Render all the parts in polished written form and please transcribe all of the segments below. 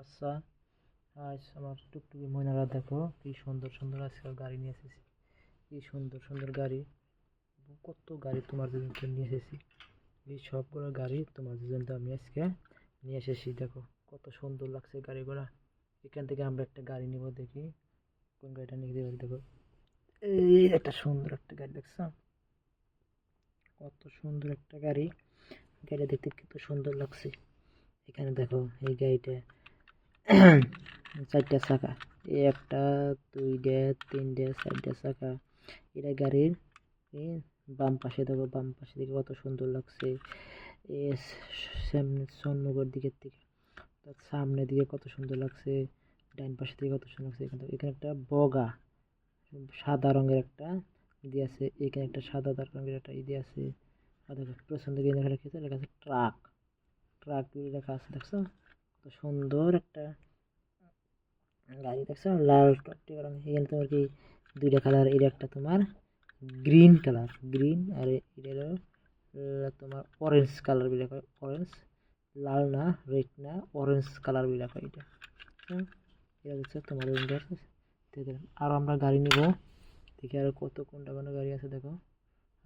আচ্ছা, আজ আমার টুকটুকি ময়নারা দেখো কি সুন্দর সুন্দর আজকাল গাড়ি নিয়ে এসেছি। কি সুন্দর সুন্দর গাড়ি, কত গাড়ি তোমার জন্য তো নিয়ে এসেছি। এই সবগুলো গাড়ি তোমার জন্য তো আমি আজকে নিয়ে এসেছি। দেখো কত সুন্দর লাগছে গাড়িগুলা। এখান থেকে আমরা একটা গাড়ি নিব, দেখি কোন গাড়িটা নিয়ে যাবে। দেখো এই একটা সুন্দর একটা গাড়ি, দেখছো কত সুন্দর একটা গাড়ি। গাড়ি দেখতে কত সুন্দর লাগছে। এখানে দেখো এই গাড়িটা চারটা চাকা, এই একটা দুইটা তিনটা চারটা চাকা। এটা গাড়ির এই বাম পাশে দেখো, বাম পাশে দিকে কত সুন্দর লাগছে। সামনে সম্মুখের দিকের থেকে তার সামনের দিকে কত সুন্দর লাগছে, ডাইন পাশে দিকে কত সুন্দর লাগছে। এখানে একটা বগা সাদা রঙের একটা ইদি আছে, এখানে একটা সাদা রঙের একটা ইদি আছে। আর দেখো পেছন দিকে লেখা লেখা আছে ট্রাক, ট্রাক লেখা আছে, দেখছো কত সুন্দর একটা গাড়ি, দেখছো লাল টকটকে রঙ। এখানে তোমার কি দুইটা কালার, এটা একটা তোমার গ্রিন কালার, গ্রিন, আর এটা হলো তোমার অরেঞ্জ কালার বিলা কয়, অরেঞ্জ, লাল না রেড না অরেঞ্জ কালার বিলা কয় এটা। এটা হচ্ছে তোমার আর আমরা গাড়ি নিব, দেখি আরো কত কোনটা কোন গাড়ি আছে। দেখো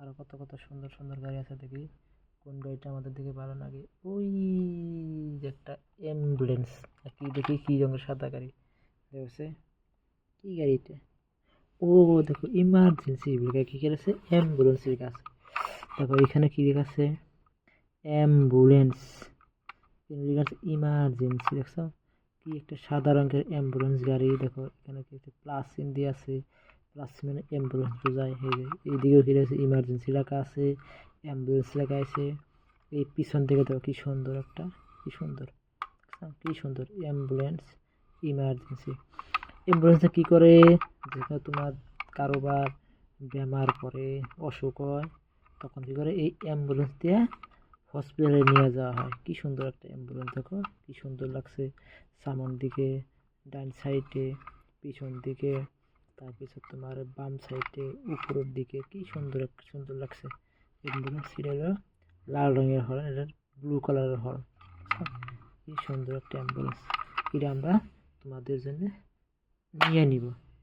আরো কত কত সুন্দর সুন্দর গাড়ি আছে, দেখি কোন গাড়িটা আমাদের দিকে ভালো লাগে। ওই যে একটা অ্যাম্বুলেন্স, কি দেখি কি রঙের সাদা গাড়ি দেখছে, কি গাড়িটা। ও দেখো ইমার্জেন্সি লেখা, কি লেখা আছে অ্যাম্বুলেন্স লেখা আছে। দেখো এখানে কি লেখা আছে অ্যাম্বুলেন্স, লেখা আছে ইমার্জেন্সি, দেখছো কি একটা সাদা রঙের অ্যাম্বুলেন্স গাড়ি। দেখো এখানে কি একটা প্লাস চিহ্ন দিয়ে আছে, প্লাস মানে অ্যাম্বুলেন্স বোঝায়। এইদিকেও কি আছে ইমার্জেন্সি লেখা আছে, অ্যাম্বুলেন্স লেখা আছে। এই পিছন থেকে দেখো কি সুন্দর একটা, কি সুন্দর, কি সুন্দর অ্যাম্বুলেন্স ইমার্জেন্সি। অ্যাম্বুলেন্সে কি করে, যেটা তোমার কারোবার বেমার পড়ে অসুখ হয়, তখন কি করে এই অ্যাম্বুলেন্স দিয়ে হসপিটালে নিয়ে যাওয়া হয়। কি সুন্দর একটা অ্যাম্বুলেন্স, দেখো কি সুন্দর লাগছে। সামন দিকে, ডান সাইডে, পিছন দিকে, তারপিছত তোমার বাম সাইডে, উপরের দিকে, কি সুন্দর একটা সুন্দর লাগছে অ্যাম্বুলেন্স। এটা হলো লাল রঙের হর্ন, এটা ব্লু কালারের হর্ন। কি সুন্দর একটা অ্যাম্বুলেন্স, এটা আমরা তোমাদের জন্য নিয়ে নিব।